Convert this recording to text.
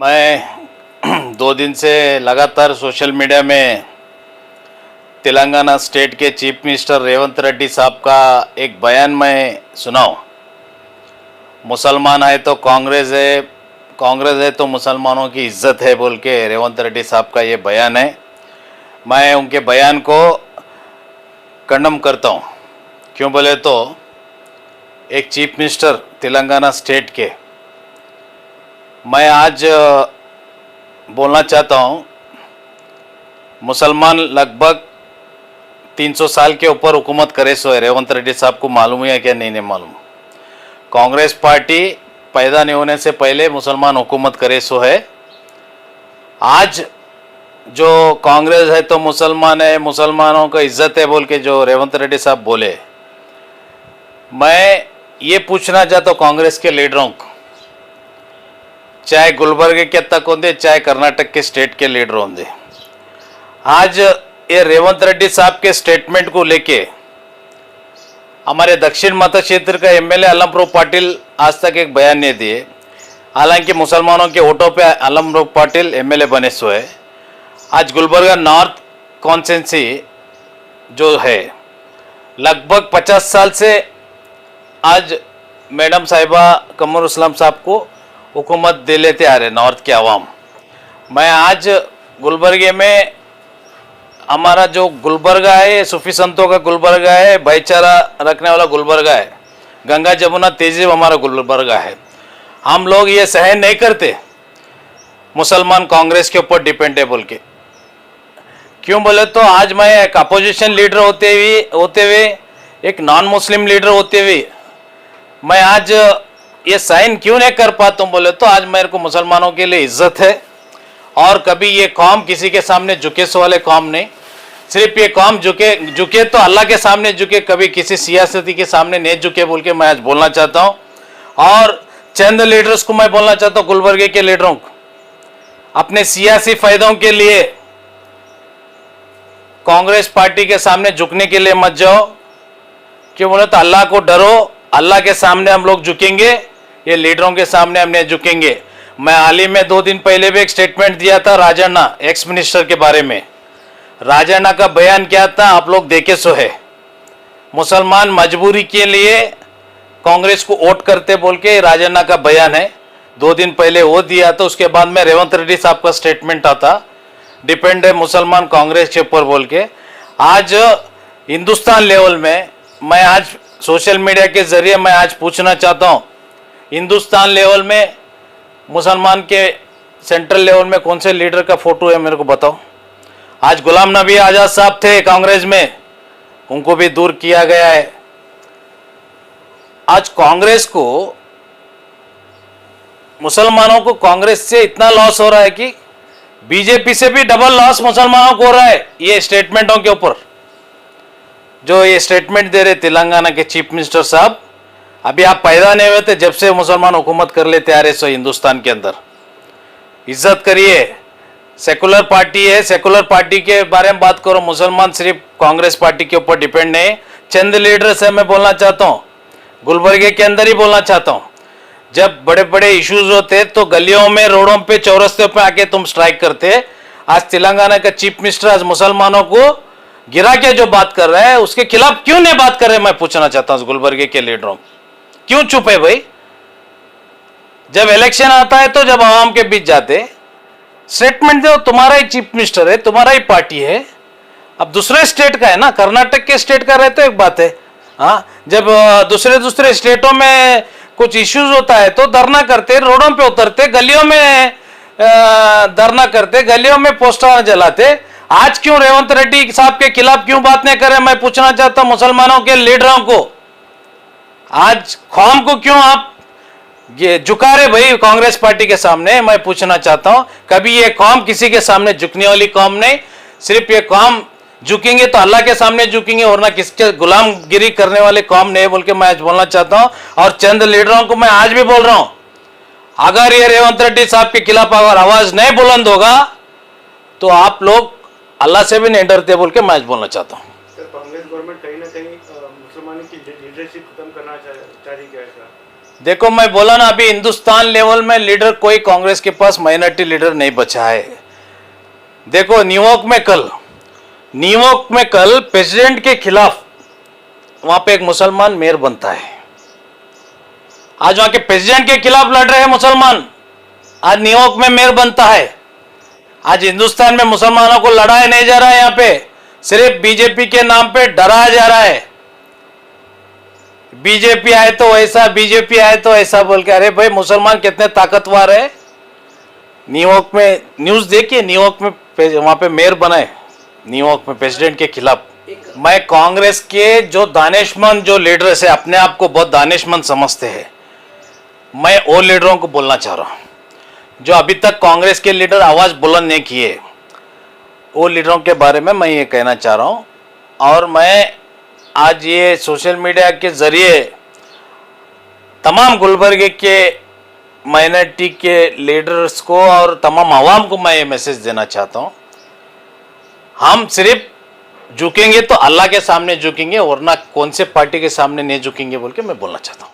मैं 2 दिन से लगातार सोशल मीडिया में तेलंगाना स्टेट के चीफ मिनिस्टर रेवंत रेड्डी साहब का एक बयान मैं सुनाऊं। मुसलमान है तो कांग्रेस है तो मुसलमानों की इज्जत है बोल के रेवंत रेड्डी साहब का ये बयान है। मैं उनके बयान को कंडम करता हूं। क्यों बोले तो एक चीफ मिनिस्टर तेलंगाना स्टेट के मैं आज बोलना चाहता हूं, मुसलमान लगभग 300 साल के ऊपर हुकूमत करे सो है। रेवंत रेड्डी साहब को मालूम है क्या? नहीं मालूम। कांग्रेस पार्टी पैदा नहीं होने से पहले मुसलमान हुकूमत करे सो है। आज जो कांग्रेस है तो मुसलमान है, मुसलमानों का इज्जत है बोल के जो रेवंत रेड्डी साहब बोले, मैं ये पूछना चाहता हूँ कांग्रेस के लीडरों को, चाहे गुलबर्ग के तक होंगे चाहे कर्नाटक के स्टेट के लीडर होंगे, आज ये रेवंत रेड्डी साहब के स्टेटमेंट को लेके हमारे दक्षिण मत क्षेत्र का एमएलए अलमप्रूफ पाटिल आज तक एक बयान नहीं दिए। हालांकि मुसलमानों के वोटों पे अलमप्रूफ पाटिल एमएलए बने सो है। आज गुलबर्गा नॉर्थ कॉन्स्टिट्यूंसी जो है लगभग 50 साल से आज मैडम साहिबा कमर इस्लाम साहब को हुकूमत दे लेते आ रहे नॉर्थ के अवाम। मैं आज गुलबर्गे में हमारा जो गुलबर्गा है, सूफी संतों का गुलबर्गा है, भाईचारा रखने वाला गुलबर्गा है, गंगा जमुना तहजीब हमारा गुलबर्गा है। हम लोग ये सहन नहीं करते मुसलमान कांग्रेस के ऊपर डिपेंड है बोल के। क्यों बोले तो आज मैं एक अपोजिशन लीडर होते हुए एक नॉन मुस्लिम लीडर होते हुए मैं आज ये साइन क्यों नहीं कर पाता हूँ बोले तो आज मेरे को मुसलमानों के लिए इज्जत है और कभी ये कौम किसी के सामने झुके सो वाले कौम नहीं। सिर्फ ये कौम झुके तो अल्लाह के सामने झुके, कभी किसी सियासती के सामने नहीं झुके बोल के मैं आज बोलना चाहता हूँ। और चंद लीडर्स को मैं बोलना चाहता हूँ, गुलबर्गे के लीडरों को, अपने सियासी फायदों के लिए कांग्रेस पार्टी के सामने झुकने के लिए मत जाओ। क्यों बोले तो अल्लाह को डरो। अल्लाह के सामने हम लोग झुकेंगे, ये लीडरों के सामने हम नहीं झुकेंगे। मैं हाल ही में 2 दिन पहले भी एक स्टेटमेंट दिया था राजन्ना एक्स मिनिस्टर के बारे में। राजन्ना का बयान क्या था आप लोग देखे सो है। मुसलमान मजबूरी के लिए कांग्रेस को वोट करते बोल के राजन्ना का बयान है। 2 दिन पहले वो दिया था, उसके बाद में रेवंत रेड्डी साहब का स्टेटमेंट आता डिपेंड है मुसलमान कांग्रेस के ऊपर बोल के। आज हिंदुस्तान लेवल में मैं आज सोशल मीडिया के जरिए मैं आज पूछना चाहता हूँ, हिंदुस्तान लेवल में मुसलमान के सेंट्रल लेवल में कौन से लीडर का फोटो है मेरे को बताओ। आज गुलाम नबी आजाद साहब थे कांग्रेस में, उनको भी दूर किया गया है। आज कांग्रेस को, मुसलमानों को कांग्रेस से इतना लॉस हो रहा है कि बीजेपी से भी डबल लॉस मुसलमानों को हो रहा है। ये स्टेटमेंटों के ऊपर जो ये स्टेटमेंट दे रहे तेलंगाना के चीफ मिनिस्टर साहब, अभी आप पैदा नहीं हुए थे जब से मुसलमान हुकूमत कर लेते आ रहे सो हिंदुस्तान के अंदर। इज्जत करिए, सेकुलर पार्टी है, सेकुलर पार्टी के बारे में बात करो। मुसलमान सिर्फ कांग्रेस पार्टी के ऊपर डिपेंड नहीं। चंद लीडर से मैं बोलना चाहता हूँ, गुलबर्गे के अंदर ही बोलना चाहता हूँ, जब बड़े बड़े इश्यूज होते तो गलियों में, रोडों पे, चौरस्ते पे आके तुम स्ट्राइक करते। आज तेलंगाना का चीफ मिनिस्टर आज मुसलमानों को गिरा के जो बात कर रहा है उसके खिलाफ क्यों नहीं बात कर रहे? मैं पूछना चाहता हूँ गुलबर्गे के लीडरों, क्यों चुप है भाई? जब इलेक्शन आता है तो जब आवाम के बीच जाते स्टेटमेंट दो, तुम्हारा ही चीफ मिनिस्टर है, तुम्हारा ही पार्टी है। अब दूसरे स्टेट का है ना, कर्नाटक के स्टेट का रहे तो एक बात है। हाँ, जब दूसरे स्टेटों में कुछ इश्यूज होता है तो धरना करते, रोडों पे उतरते, गलियों में धरना करते, गलियों में पोस्टर जलाते। आज क्यों रेवंत रेड्डी साहब के खिलाफ क्यों बात नहीं करे? मैं पूछना चाहता हूं मुसलमानों के लीडरों को, आज कौम को क्यों आप ये झुका रहे भाई कांग्रेस पार्टी के सामने? मैं पूछना चाहता हूं, कभी ये कौम किसी के सामने झुकने वाली कौम नहीं। सिर्फ ये कौम झुकेंगे तो अल्लाह के सामने झुकेंगे और ना किसके गुलामगिरी करने वाले कौम नहीं बोल के मैं आज बोलना चाहता हूं। और चंद लीडरों को मैं आज भी बोल रहा हूं, अगर ये रेवंत रेड्डी साहब के खिलाफ अगर आवाज नहीं बुलंद होगा तो आप लोग अल्लाह से भी नहीं डरते बोल के मैं आज बोलना चाहता हूँ। कांग्रेस गवर्नमेंट कहीं ना कहीं मुसलमानों की लीडरशिप खत्म करना चाह रही क्या? देखो मैं बोला ना, अभी हिंदुस्तान लेवल में लीडर कोई कांग्रेस के पास माइनॉरिटी लीडर नहीं बचा है। देखो न्यूयॉर्क में कल प्रेसिडेंट के खिलाफ वहां पे एक मुसलमान मेयर बनता है। आज वहां के प्रेसिडेंट के खिलाफ लड़ रहे हैं मुसलमान, आज न्यूयॉर्क में मेयर बनता है। आज हिंदुस्तान में मुसलमानों को लड़ाया नहीं जा रहा है, यहां पे सिर्फ बीजेपी के नाम पे डराया जा रहा है। बीजेपी आए तो ऐसा, बीजेपी आए तो ऐसा बोल के। अरे भाई मुसलमान कितने ताकतवर है। न्यूयॉर्क में न्यूज देखिए, न्यूयॉर्क में वहां पे मेयर बनाए, न्यूयॉर्क में प्रेसिडेंट के खिलाफ। मैं कांग्रेस के जो दानिशमंद जो लीडर्स है, अपने आप को बहुत दानिशमंद समझते हैं, मैं वो लीडरों को बोलना चाह रहा हूं जो अभी तक कांग्रेस के लीडर आवाज बुलंद नहीं किए, वो लीडरों के बारे में मैं ये कहना चाह रहा हूं। और मैं आज ये सोशल मीडिया के जरिए तमाम गुलबर्गे के माइनॉरिटी के लीडर्स को और तमाम आवाम को मैं ये मैसेज देना चाहता हूं, हम सिर्फ झुकेंगे तो अल्लाह के सामने झुकेंगे, वरना कौन से पार्टी के सामने नहीं झुकेंगे बोल के मैं बोलना चाहता हूं।